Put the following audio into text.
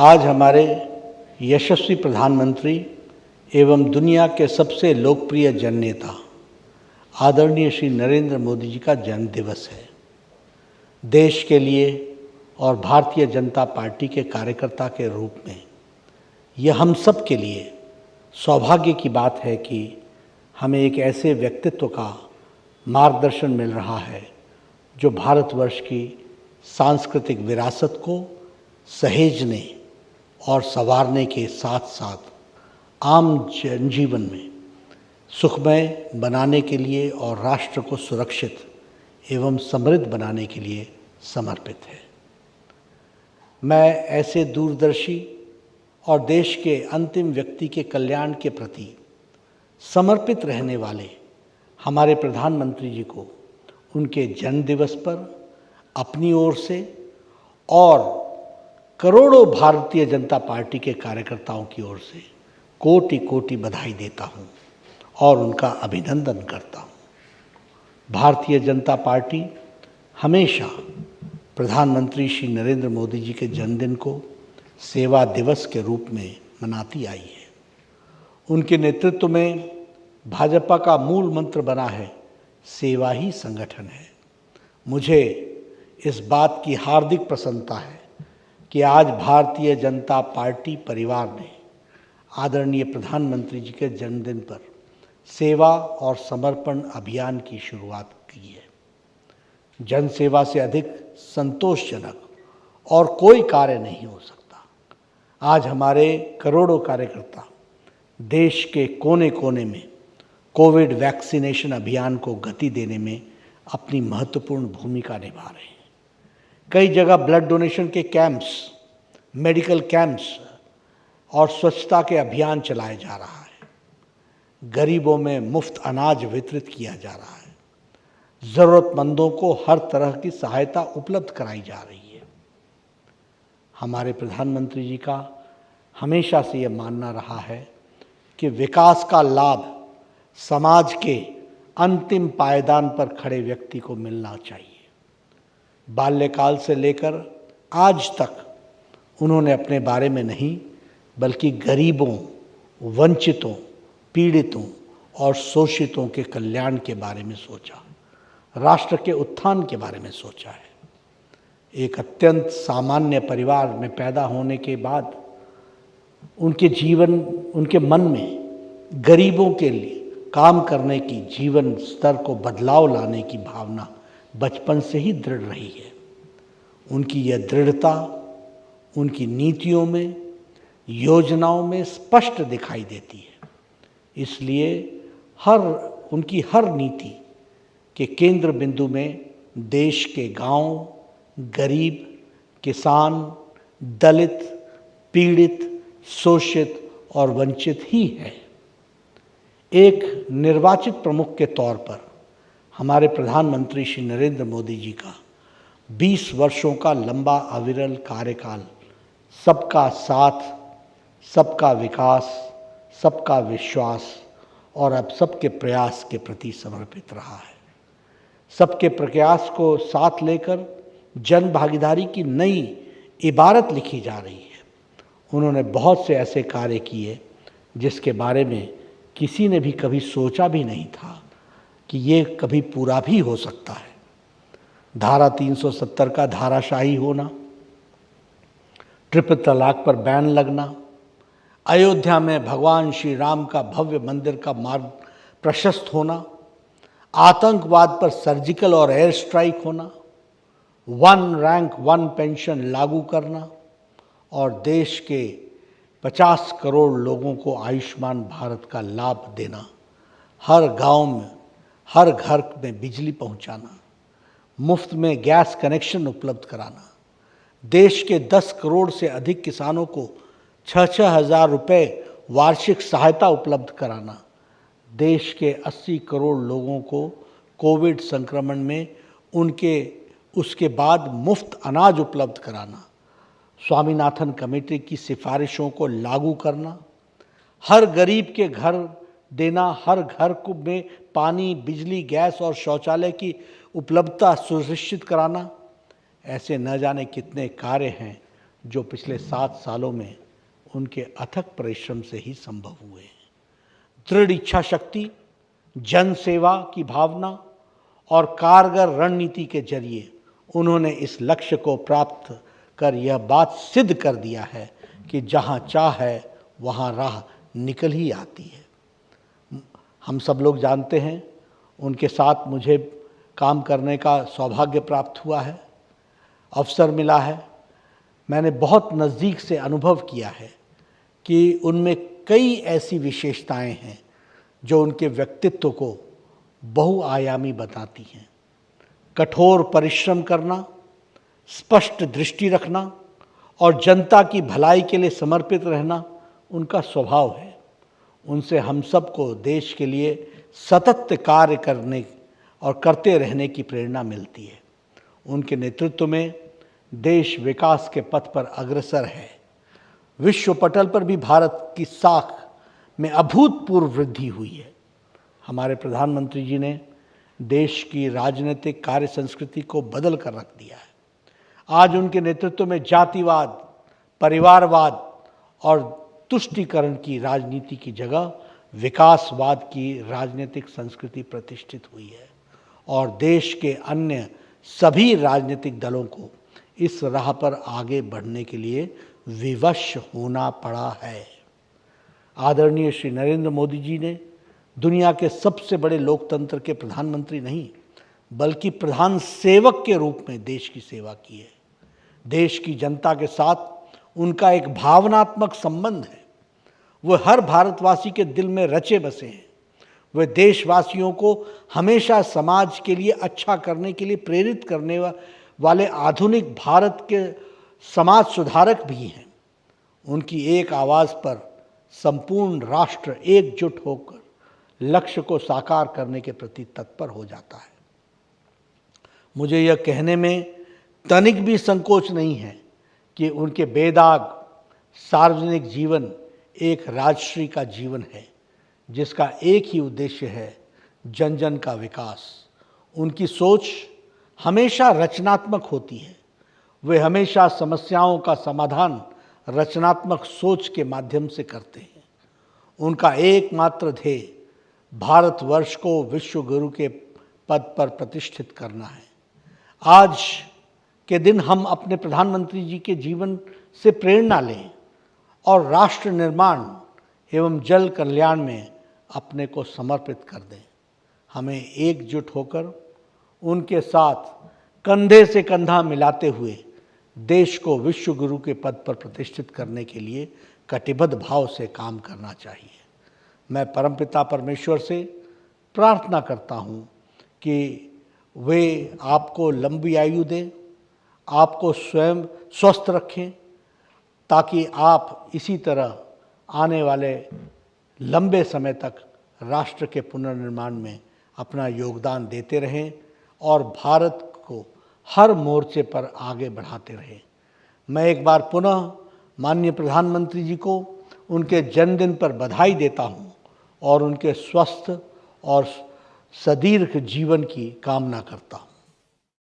आज हमारे यशस्वी प्रधानमंत्री एवं दुनिया के सबसे लोकप्रिय जननेता आदरणीय श्री नरेंद्र मोदी जी का जन्म दिवस है। देश के लिए और भारतीय जनता पार्टी के कार्यकर्ता के रूप में यह हम सब के लिए सौभाग्य की बात है कि हमें एक ऐसे व्यक्तित्व का मार्गदर्शन मिल रहा है जो भारतवर्ष की सांस्कृतिक विरासत को सहेजने और संवारने के साथ साथ आम जनजीवन में सुखमय बनाने के लिए और राष्ट्र को सुरक्षित एवं समृद्ध बनाने के लिए समर्पित है। मैं ऐसे दूरदर्शी और देश के अंतिम व्यक्ति के कल्याण के प्रति समर्पित रहने वाले हमारे प्रधानमंत्री जी को उनके जन्म दिवस पर अपनी ओर से और करोड़ों भारतीय जनता पार्टी के कार्यकर्ताओं की ओर से कोटि कोटि बधाई देता हूं और उनका अभिनंदन करता हूं। भारतीय जनता पार्टी हमेशा प्रधानमंत्री श्री नरेंद्र मोदी जी के जन्मदिन को सेवा दिवस के रूप में मनाती आई है। उनके नेतृत्व में भाजपा का मूल मंत्र बना है, सेवा ही संगठन है। मुझे इस बात की हार्दिक प्रसन्नता है कि आज भारतीय जनता पार्टी परिवार ने आदरणीय प्रधानमंत्री जी के जन्मदिन पर सेवा और समर्पण अभियान की शुरुआत की है। जन सेवा से अधिक संतोषजनक और कोई कार्य नहीं हो सकता। आज हमारे करोड़ों कार्यकर्ता देश के कोने कोने में कोविड वैक्सीनेशन अभियान को गति देने में अपनी महत्वपूर्ण भूमिका निभा रहे हैं। कई जगह ब्लड डोनेशन के कैंप्स, मेडिकल कैंप्स और स्वच्छता के अभियान चलाया जा रहा है। गरीबों में मुफ्त अनाज वितरित किया जा रहा है। ज़रूरतमंदों को हर तरह की सहायता उपलब्ध कराई जा रही है। हमारे प्रधानमंत्री जी का हमेशा से यह मानना रहा है कि विकास का लाभ समाज के अंतिम पायदान पर खड़े व्यक्ति को मिलना चाहिए। बाल्यकाल से लेकर आज तक उन्होंने अपने बारे में नहीं बल्कि गरीबों, वंचितों, पीड़ितों और शोषितों के कल्याण के बारे में सोचा, राष्ट्र के उत्थान के बारे में सोचा है। एक अत्यंत सामान्य परिवार में पैदा होने के बाद उनके मन में गरीबों के लिए काम करने की, जीवन स्तर को बदलाव लाने की भावना बचपन से ही दृढ़ रही है। उनकी यह दृढ़ता उनकी नीतियों में, योजनाओं में स्पष्ट दिखाई देती है। इसलिए उनकी हर नीति के केंद्र बिंदु में देश के गांव, गरीब, किसान, दलित, पीड़ित, शोषित और वंचित ही है। एक निर्वाचित प्रमुख के तौर पर हमारे प्रधानमंत्री श्री नरेंद्र मोदी जी का 20 वर्षों का लंबा अविरल कार्यकाल सबका साथ, सबका विकास, सबका विश्वास और अब सबके प्रयास के प्रति समर्पित रहा है। सबके प्रयास को साथ लेकर जन भागीदारी की नई इबारत लिखी जा रही है। उन्होंने बहुत से ऐसे कार्य किए जिसके बारे में किसी ने भी कभी सोचा भी नहीं था कि ये कभी पूरा भी हो सकता है। धारा 370 का धाराशाही होना, ट्रिपल तलाक पर बैन लगना, अयोध्या में भगवान श्री राम का भव्य मंदिर का मार्ग प्रशस्त होना, आतंकवाद पर सर्जिकल और एयर स्ट्राइक होना, 1 रैंक 1 पेंशन लागू करना और देश के 50 करोड़ लोगों को आयुष्मान भारत का लाभ देना, हर गांव में, हर घर में बिजली पहुंचाना, मुफ्त में गैस कनेक्शन उपलब्ध कराना, देश के 10 करोड़ से अधिक किसानों को 6-6 हज़ार रुपये वार्षिक सहायता उपलब्ध कराना, देश के 80 करोड़ लोगों को कोविड संक्रमण में उसके बाद मुफ्त अनाज उपलब्ध कराना, स्वामीनाथन कमेटी की सिफारिशों को लागू करना, हर गरीब के घर देना, हर घर को में पानी, बिजली, गैस और शौचालय की उपलब्धता सुनिश्चित कराना, ऐसे न जाने कितने कार्य हैं जो पिछले 7 सालों में उनके अथक परिश्रम से ही संभव हुए हैं। दृढ़ इच्छा शक्ति, जन सेवा की भावना और कारगर रणनीति के जरिए उन्होंने इस लक्ष्य को प्राप्त कर यह बात सिद्ध कर दिया है कि जहाँ चाह है वहाँ राह निकल ही आती है। हम सब लोग जानते हैं, उनके साथ मुझे काम करने का सौभाग्य प्राप्त हुआ है, अवसर मिला है। मैंने बहुत नज़दीक से अनुभव किया है कि उनमें कई ऐसी विशेषताएं हैं जो उनके व्यक्तित्व को बहुआयामी बताती हैं। कठोर परिश्रम करना, स्पष्ट दृष्टि रखना और जनता की भलाई के लिए समर्पित रहना उनका स्वभाव है। उनसे हम सबको देश के लिए सतत कार्य करने और करते रहने की प्रेरणा मिलती है। उनके नेतृत्व में देश विकास के पथ पर अग्रसर है। विश्व पटल पर भी भारत की साख में अभूतपूर्व वृद्धि हुई है। हमारे प्रधानमंत्री जी ने देश की राजनीतिक कार्य संस्कृति को बदल कर रख दिया है। आज उनके नेतृत्व में जातिवाद, परिवारवाद और तुष्टीकरण की राजनीति की जगह विकासवाद की राजनीतिक संस्कृति प्रतिष्ठित हुई है और देश के अन्य सभी राजनीतिक दलों को इस राह पर आगे बढ़ने के लिए विवश होना पड़ा है। आदरणीय श्री नरेंद्र मोदी जी ने दुनिया के सबसे बड़े लोकतंत्र के प्रधानमंत्री नहीं बल्कि प्रधान सेवक के रूप में देश की सेवा की है। देश की जनता के साथ उनका एक भावनात्मक संबंध है। वह हर भारतवासी के दिल में रचे बसे हैं। वे देशवासियों को हमेशा समाज के लिए अच्छा करने के लिए प्रेरित करने वाले आधुनिक भारत के समाज सुधारक भी हैं। उनकी एक आवाज़ पर संपूर्ण राष्ट्र एकजुट होकर लक्ष्य को साकार करने के प्रति तत्पर हो जाता है। मुझे यह कहने में तनिक भी संकोच नहीं है कि उनके बेदाग सार्वजनिक जीवन एक राजश्री का जीवन है जिसका एक ही उद्देश्य है, जन जन का विकास। उनकी सोच हमेशा रचनात्मक होती है। वे हमेशा समस्याओं का समाधान रचनात्मक सोच के माध्यम से करते हैं। उनका एकमात्र ध्येय भारतवर्ष को विश्व गुरु के पद पर प्रतिष्ठित करना है। आज के दिन हम अपने प्रधानमंत्री जी के जीवन से प्रेरणा लें और राष्ट्र निर्माण एवं जल कल्याण में अपने को समर्पित कर दें। हमें एकजुट होकर उनके साथ कंधे से कंधा मिलाते हुए देश को विश्व गुरु के पद पर प्रतिष्ठित करने के लिए कटिबद्ध भाव से काम करना चाहिए। मैं परमपिता परमेश्वर से प्रार्थना करता हूँ कि वे आपको लंबी आयु दें, आपको स्वयं स्वस्थ रखें, ताकि आप इसी तरह आने वाले लंबे समय तक राष्ट्र के पुनर्निर्माण में अपना योगदान देते रहें और भारत को हर मोर्चे पर आगे बढ़ाते रहें। मैं एक बार पुनः माननीय प्रधानमंत्री जी को उनके जन्मदिन पर बधाई देता हूं और उनके स्वस्थ और सदीर्घ जीवन की कामना करता हूं।